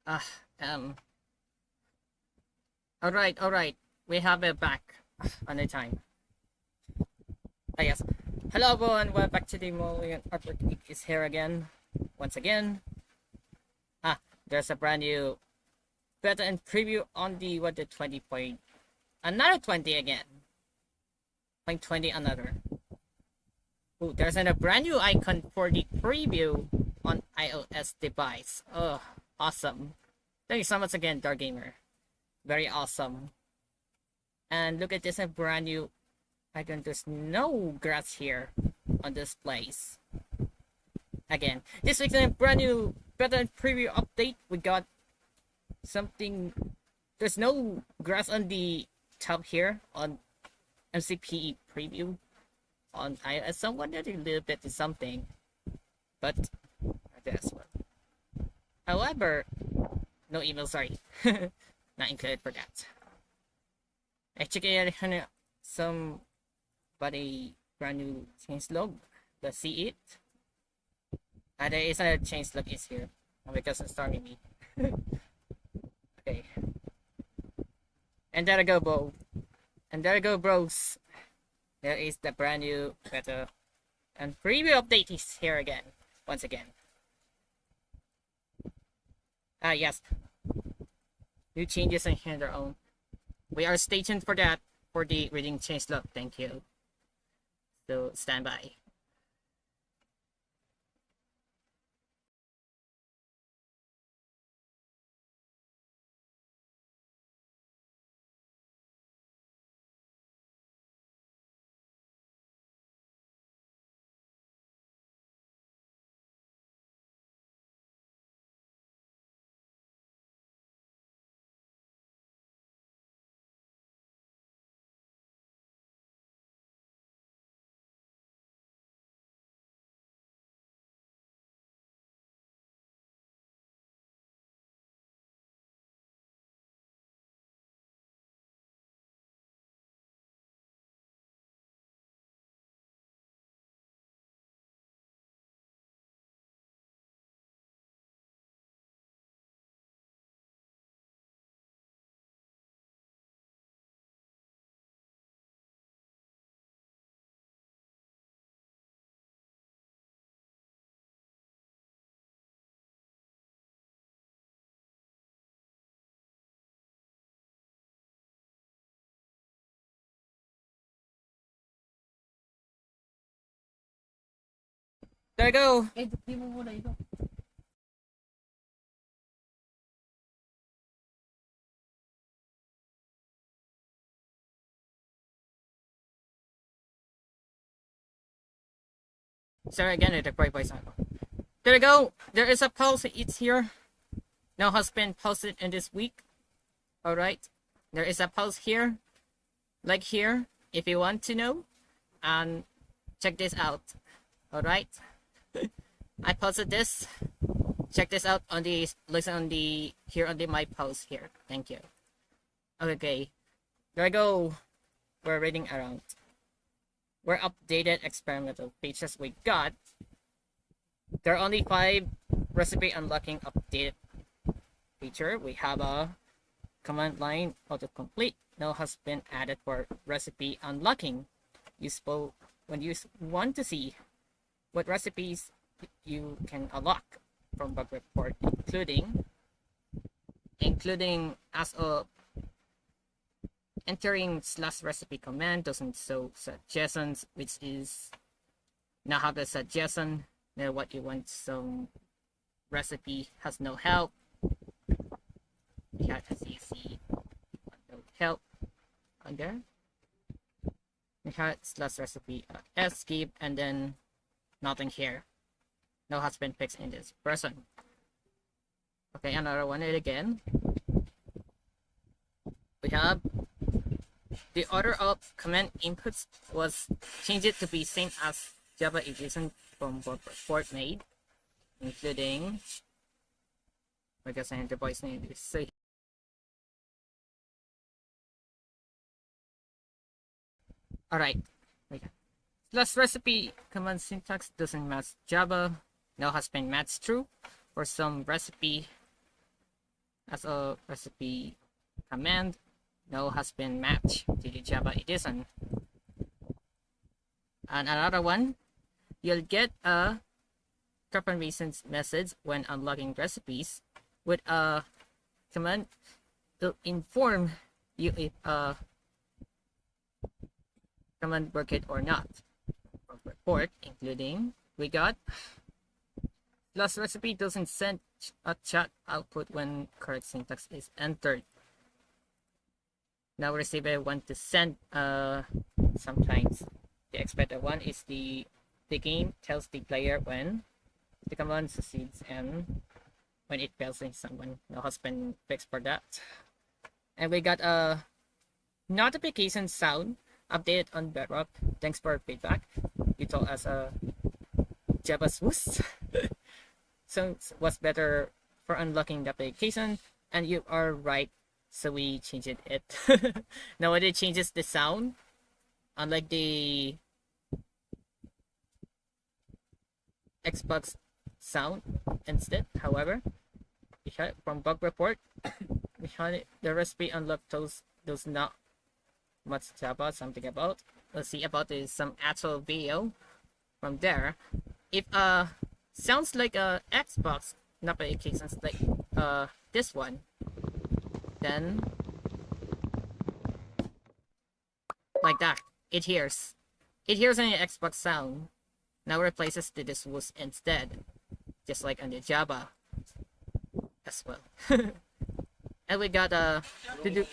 Ah, um, alright. We have it back on the time. Yes. Hello everyone, welcome back to the Molian Artwork Week is here again. Once again. There's a brand new beta and preview on the 20 point. Another 20 again. Point 20 another. Ooh, there's a brand new icon for the preview on iOS device. Oh, awesome. Thank you so much again, Dark Gamer. Very awesome. And look at this, a brand new icon. There's no grass here on this place. Again, this week's a brand new beta preview update. We got something. There's no grass on the top here on MCPE preview on iOS. Someone did a little bit of something, but this one. However, no email. Sorry, not included for that. I checked it. Somebody brand new change log. Let's see it. There is a change log is here because it's starting me. Okay. And there I go, bro. And there I go, bros. There is the brand new beta and preview update is here again. Once again. Yes. New changes in here their own. We are stay tuned for that for the reading change log. Thank you. So stand by. There you go. Sorry again, it quite by sound. There you go. There is a post. It's here. Now has been posted in this week. Alright. There is a post here. Like here. If you want to know. And check this out. Alright. I posted this. Check this out on the listen on the here on the my post here. Thank you. Okay. There I go. We're reading around. We're updated experimental pages we got. There are only 5 recipe unlocking updated feature. We have a command line autocomplete now has been added for recipe unlocking. Useful when you want to see what recipes you can unlock from bug report, including as of entering slash recipe command doesn't show suggestions, which is now have a suggestion now what you want. Some recipe has no help. We have as you see no help on there. We have slash recipe escape and then nothing here. No has been fixed in this person. Okay, another one again. We have the order of command inputs was changed to be same as Java edition from what report made, including I guess I the voice name is so alright. Slash recipe command syntax doesn't match Java. Now has been matched true for some recipe as a recipe command no has been matched to the Java edition. And another one, you'll get a confirmation message when unlocking recipes with a command to inform you if a command work it or not. Report including we got last recipe doesn't send a chat output when correct syntax is entered. Now receiver want to send sometimes the expected one is the game tells the player when the command succeeds and when it fails in someone. No has been fixed for that. And we got a notification sound update on Bedrock. Thanks for feedback. You told us Java Swoosh. So what's better for unlocking the application, and you are right. So we changed it. Now it changes the sound, unlike the Xbox sound instead. However, we had from bug report, we had the recipe unlock those not much Java something about. Let's see about is some actual video from there. If sounds like a Xbox applications like this one, then like that it hears an Xbox sound. Now replaces the Swoosh instead, just like on the Java as well. And we got to do.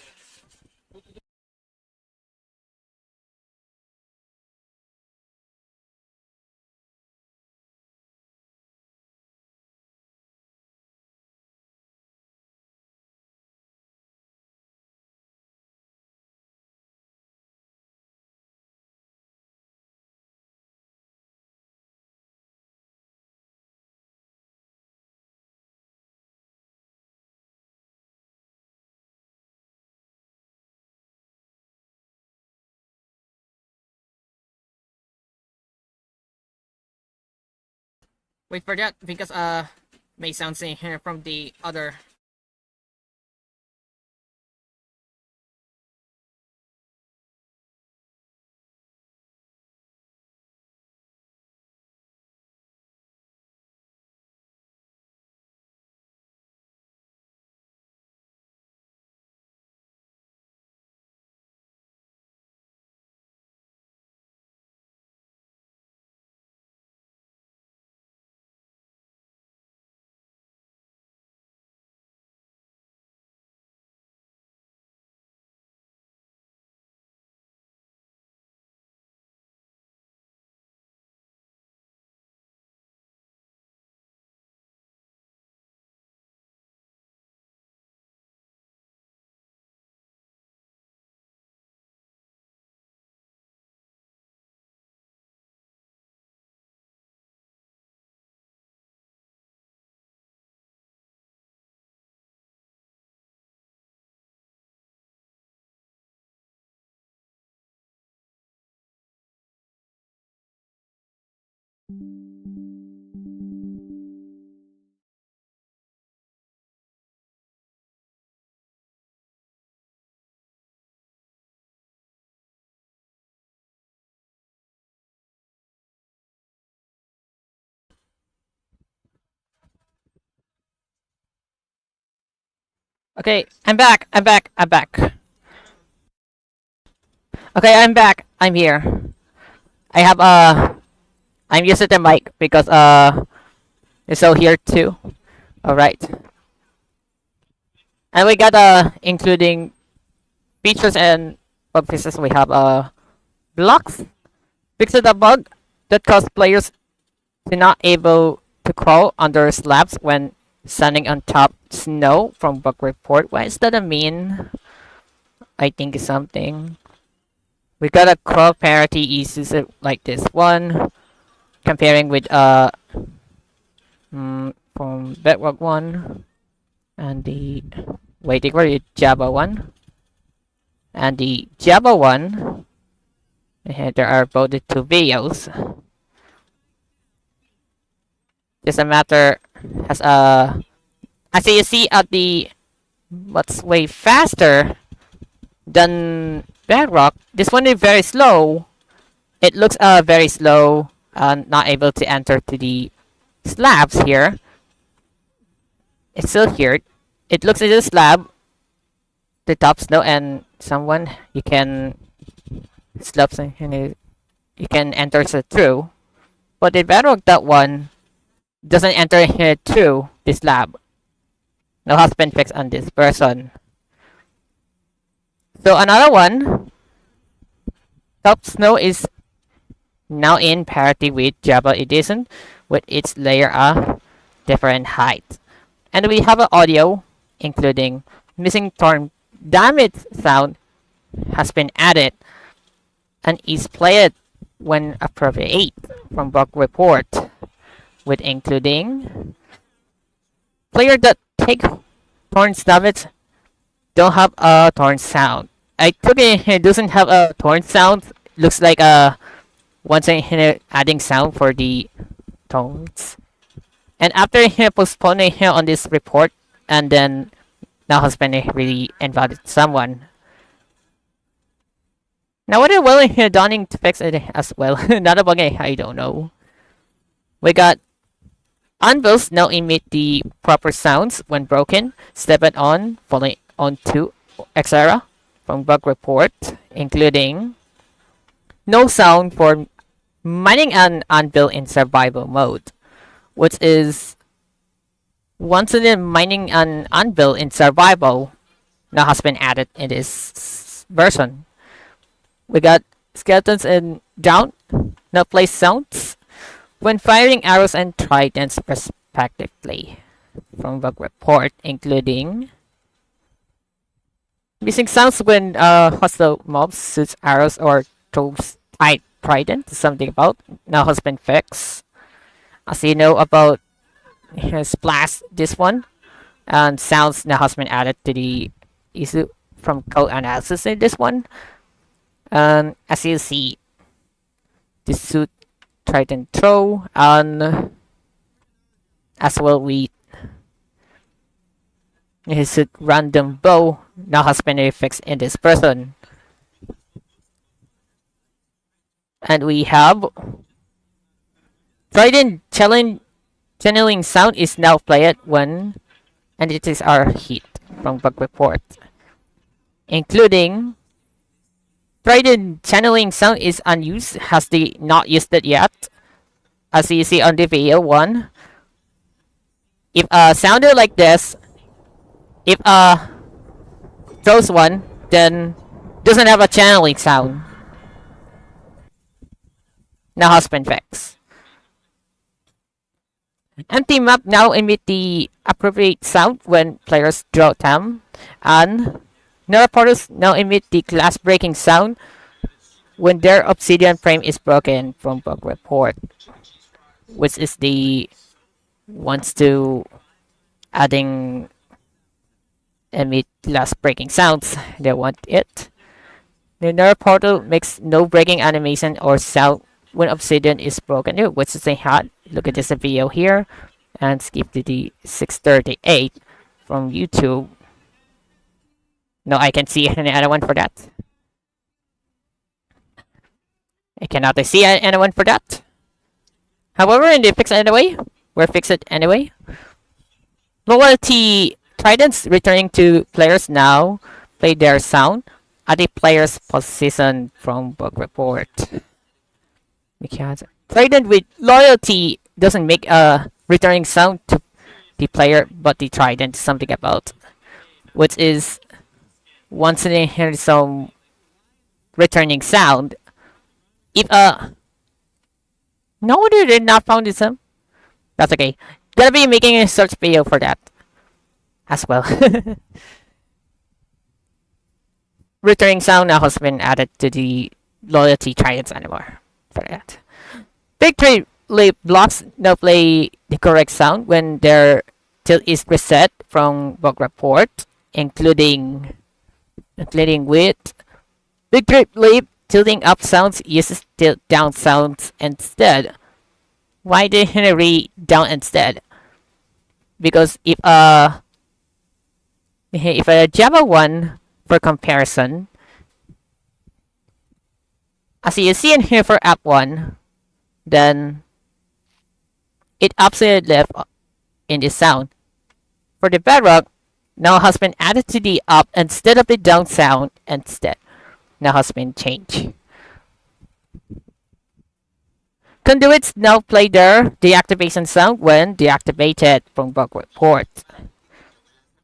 Wait for that because may sound in here from the other. Okay, I'm back. Okay, I'm back. I'm here. I have I'm using the mic because it's so here too. All right, and we got including features and bug fixes. We have blocks fixes the bug that caused players to not able to crawl under slabs when standing on top snow from bug report. What is that mean? I think it's something. We got a crawl parity issues like this one, comparing with from Bedrock one and the waiting for the Java one and the Java one. And there are both the two videos. Just a matter as you see at the What's way faster than Bedrock. This one is very slow. It looks very slow, not able to enter to the slabs here. It's still here. It looks at the slab, the top snow, and someone you can slap and you can enter it through. But the Bedrock, that one doesn't enter here through the slab. No has been fixed on this person. So another one, top snow is now in parity with Java Edition with its layer of different height. And we have an audio including missing torn damage sound has been added and is played when appropriate from bug report with including player that take Thorns damage don't have a Thorn sound. I took it doesn't have a Thorn sound. Looks like a once adding sound for the Thorns. And after postponing here on this report, and then now has been really invalid someone. Now what are willing here donning to fix it as well? Not a bug, I don't know. We got Anvils now emit the proper sounds when broken, step it on, falling onto, etc. from bug report, including no sound for mining an anvil in survival mode, which is once again mining an anvil in survival now has been added in this version. We got skeletons and down, now play sounds when firing arrows and tridents respectively from bug report, including missing sounds when hostile mobs shoots arrows or throws trident, something about now has been fixed. As you know about splash, this one, and sounds now has been added to the issue from code analysis in this one. As you see, the shoot trident throw, and as well we his random bow now has been fixed in this person. And we have trident channeling sound is now played when entities are hit from bug report, including trident channeling sound is unused, has the not used it yet. As you see on the video one, if sounded like this, if throws one, then doesn't have a channeling sound. Now has been fixed. Empty map now emit the appropriate sound when players draw them, and Nerf portals now emit the glass breaking sound when their obsidian frame is broken from bug report, which is the wants to adding emit glass breaking sounds. They want it. The Nerf portal makes no breaking animation or sound when obsidian is broken, which is a hat. Look at this video here and skip to the 638 from YouTube. No, I can see another one for that. I cannot see anyone for that. However, in the fix anyway, we're fix it anyway. Loyalty tridents returning to players now play their sound at the player's position from bug report. Because trident with loyalty doesn't make a returning sound to the player, but the trident something about, which is once they hear some returning sound. If no, they did not found this some. That's okay. Gonna be making a search video for that as well. Returning sound now has been added to the loyalty tridents anymore for that. Big tree leap blocks now play the correct sound when their tilt is reset from bug report, including with big tree leap tilting up sounds uses tilt down sounds instead. Why did he read down instead? Because if If a Java 1 for comparison, as you see in here for app 1, then it absolutely left in the sound. For the bedrock, now has been added to the up instead of the down sound instead. Now has been changed. Conduits now play their deactivation sound when deactivated from bug report,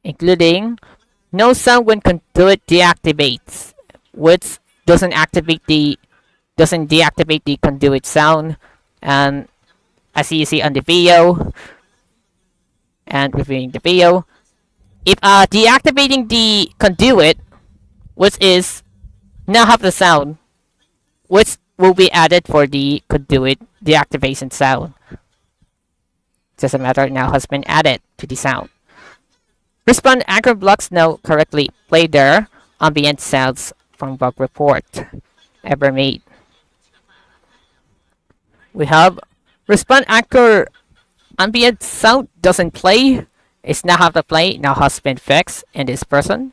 including no sound when conduit deactivates, which doesn't deactivate the conduit sound. And as you see on the video and reviewing the video, if deactivating the conduit, which is now have the sound, which will be added for the conduit deactivation sound. Just a matter now has been added to the sound. Respond anchor blocks now correctly play their ambient sounds from bug report ever made. We have respond anchor ambient sound doesn't play. It's now have to play, now has been fixed in this person.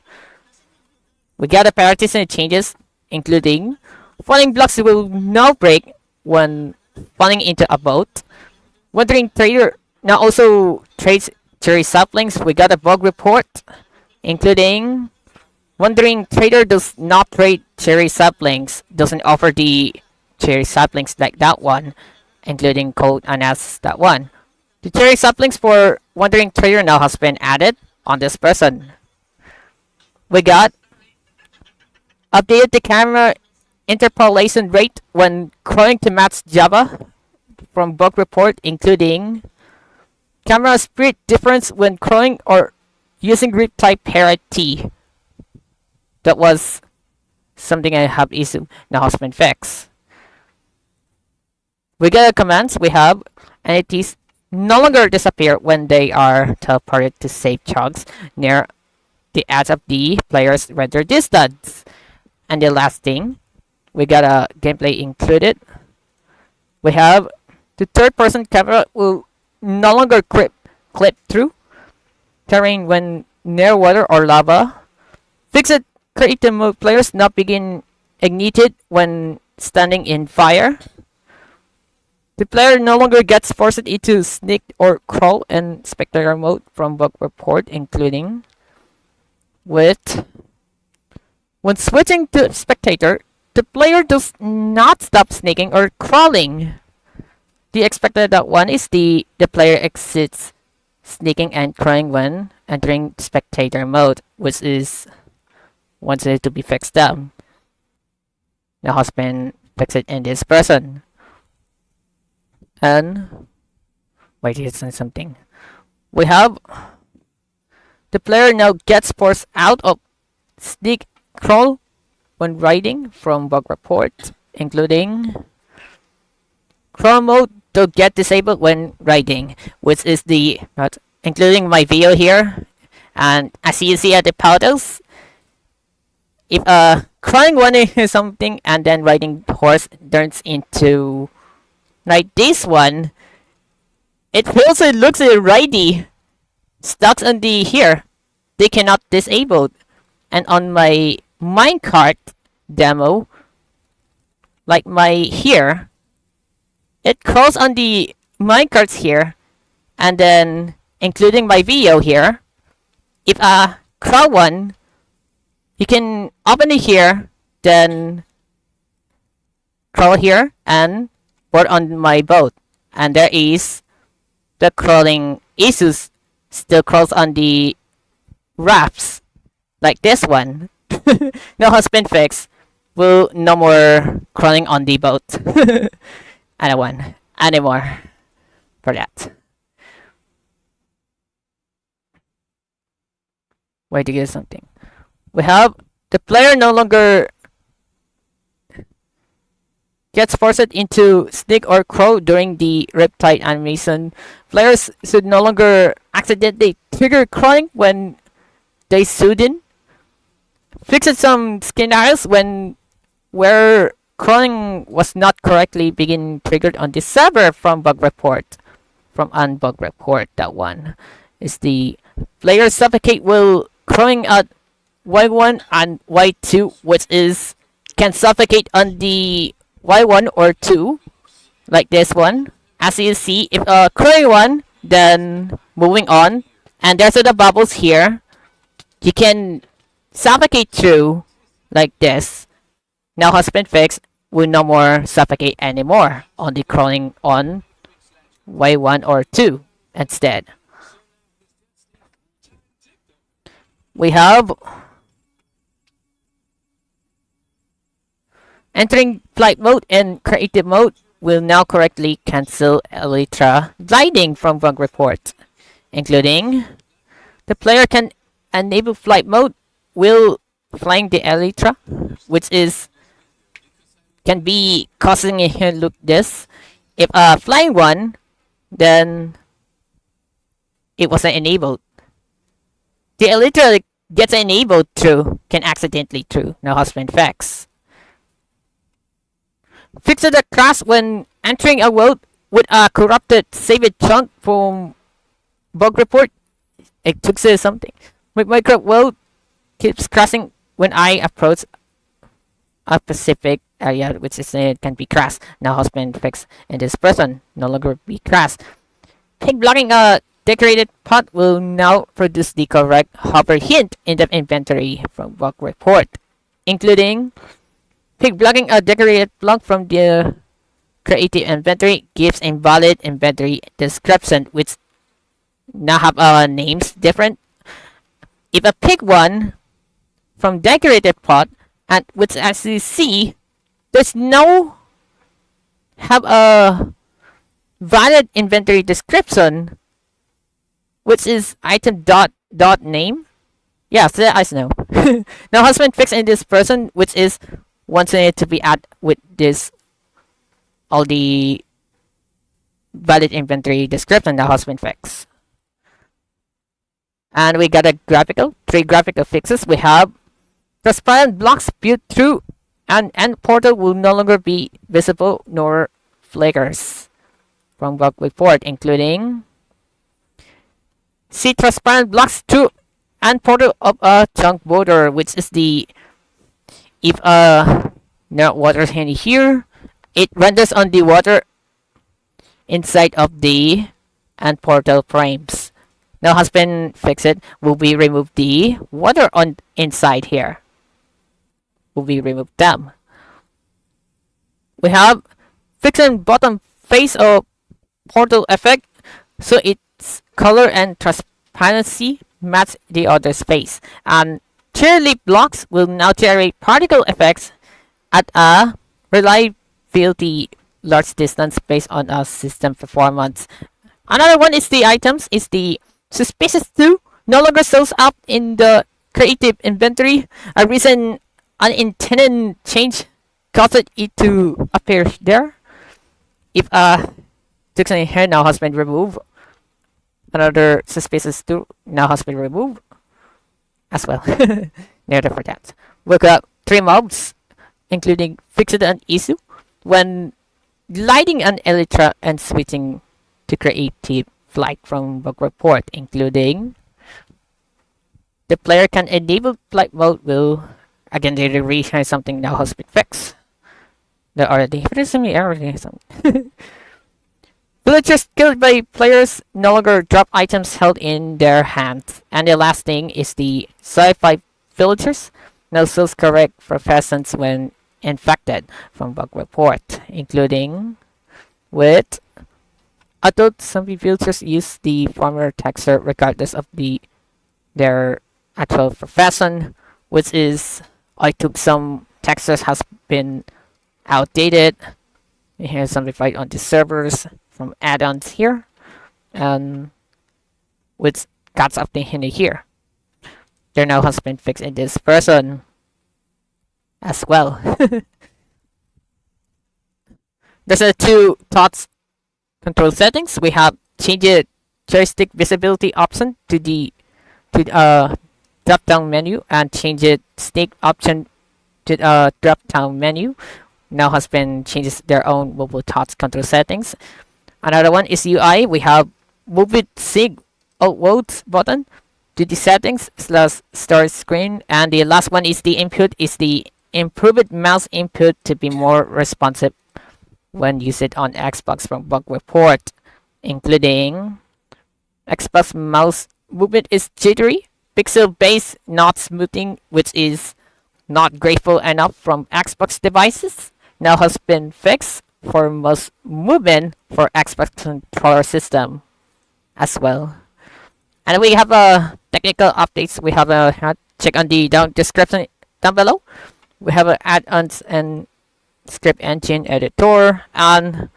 We got the parity and changes, including falling blocks will now break when falling into a boat. Wandering trader now also trades cherry saplings. We got a bug report, including wandering trader does not trade cherry saplings, doesn't offer the cherry saplings like that one, including code and as that one. The cherry saplings for wandering trader now has been added on this person. We got updated the camera interpolation rate when crawling to match Java from bug report, including camera speed difference when crawling or using group type parity. That was something I have issue now has been fixed. We get a commands we have entities no longer disappear when they are teleported to safe chunks near the edge of the player's render distance. And the last thing, we got a gameplay included. We have the third person camera will no longer clip through terrain when near water or lava. Fixed creative mode players not begin ignited when standing in fire. The player no longer gets forced into sneak or crawl in spectator mode from bug report, including with when switching to spectator, the player does not stop sneaking or crawling. The expected one is the player exits sneaking and crawling when entering spectator mode, which is wanted to be fixed up. Now has been fixed in this person. And wait, here's something. We have the player now gets forced out of sneak crawl when riding from bug report, including crawl mode to get disabled when riding, which is the including my video here. And as you see at the photos, if crawling one is something and then riding horse turns into like this one, it also looks righty stuck on the here. They cannot disable. And on my minecart demo, like my here, it crawls on the minecarts here, and then including my video here. If a crawl one, you can open it here, then crawl here and board on my boat, and there is the crawling issues still crawls on the rafts like this one. Now has been fixed. Will no more crawling on the boat. Anymore for that. Wait to get something. We have the player no longer gets forced into sneak or crawl during the riptide animation. Players should no longer accidentally trigger crawling when they sudden. Fixed some scenarios where crawling was not correctly begin triggered on the server from bug report. From unbug report, that one is the player suffocate will crowing at Y1 and Y2, which is can suffocate on the Y1 or 2, like this one. As you see, if crowing one, then moving on, and there's the bubbles here, you can suffocate through like this. Now husband fix will no more suffocate anymore, only crawling on Y1 or 2 instead. We have entering flight mode and creative mode will now correctly cancel Elytra gliding from bug report, including the player can enable flight mode while flying the Elytra, which is can be causing a here look this. If flying one, then it wasn't enabled. The Elytra gets enabled through can accidentally through no husband facts. Fix the crash when entering a world with a corrupted saved chunk from bug report. It took something. With Minecraft world keeps crashing when I approach a specific area, which is can be crashed. Now has been fixed, and this person no longer be crashed. Pig blocking a decorated pot will now produce the correct hover hint in the inventory from bug report, including pig blocking a decorated block from the creative inventory gives invalid inventory description, which now have names different. If a pig one from decorated pot, and which as you see, there's no have a valid inventory description, which is item dot name. Yeah, so I know. Now husband fix in this person, which is wants it to be add with this all the valid inventory description. Now husband fix. And we got a three graphical fixes. We have transparent blocks built through an end portal will no longer be visible nor flickers from bug report, including see transparent blocks through and portal of a chunk border, which is the if no water is handy here, it renders on the water inside of the and portal frames. Now has been fixed. Will be remove the water on inside here. Will be remove them. We have fixing bottom face of portal effect, so its color and transparency match the other space. And chair lip blocks will now generate particle effects at a reliability large distance based on our system performance. Another one is the items is the suspicious 2 no longer shows up in the creative inventory. A recent unintended change caused it to appear there. If toxin here now has been removed, another suspicious 2 now has been removed as well. Neither for that. We got 3 mobs, including fixed and issue when lighting an elytra and switching to creative flight from bug report, including the player can enable flight mode will again they reshare something now has been fixed. There already something. Villagers killed by players no longer drop items held in their hands. And the last thing is the sci-fi villagers now shows correct professions when infected from bug report, including with adult zombie villagers use the former texture regardless of their actual profession, which is I took some textures has been outdated. Here's some fight on the servers from add-ons here, and which got something in here. There now has been fixed in this person as well. There's a 2 thoughts control settings. We have changed joystick visibility option to the drop down menu and changed stick option to drop down menu. Now has been changes their own mobile thoughts control settings. Another one is UI. We have move it sig outwards button to the settings slash start screen, and the last one is the input is the improved mouse input to be more responsive when used on Xbox from bug report, including Xbox mouse movement is jittery, pixel based not smoothing, which is not grateful enough from Xbox devices, now has been fixed for mouse movement for Xbox controller system as well. And we have technical updates. We have a check on the down description down below. We have add-ons and script engine editor and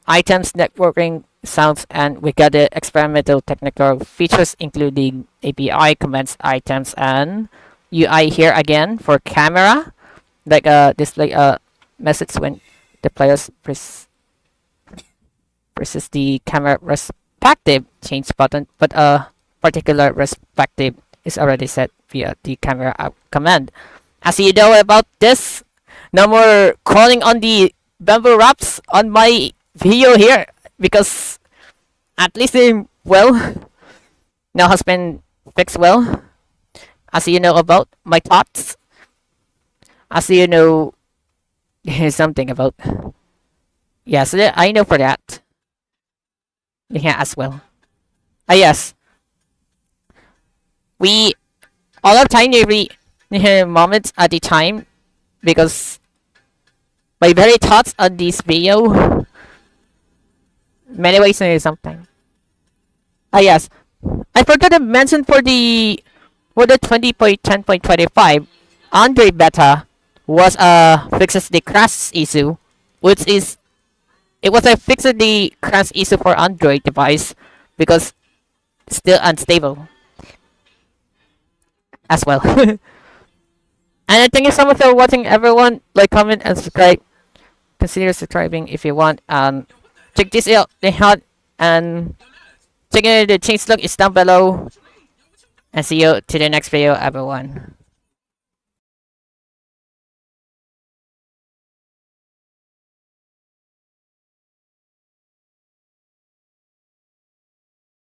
items networking sounds, and we got the experimental technical features including API commands, items, and UI here again for camera, like display a message when the players presses the camera perspective change button, but a particular perspective is already set via the camera out command. As you know about this, no more crawling on the bamboo wraps on my video here, because at least well now has been fixed well. As you know about my thoughts, as you know something about, yes, I know for that. Yeah, as well. Yes, we all of tiny moments at the time, because my very thoughts on this video many ways sometimes. Yes, I forgot to mention for the 20.10.25 Android beta was fixes the crash issue, which is it was a fixed the crash issue for Android device because it's still unstable as well. And thank you so much for watching, everyone. Like, comment, and subscribe. Consider subscribing if you want. Check this out, and check out the change log is down below. And see you to the next video, everyone.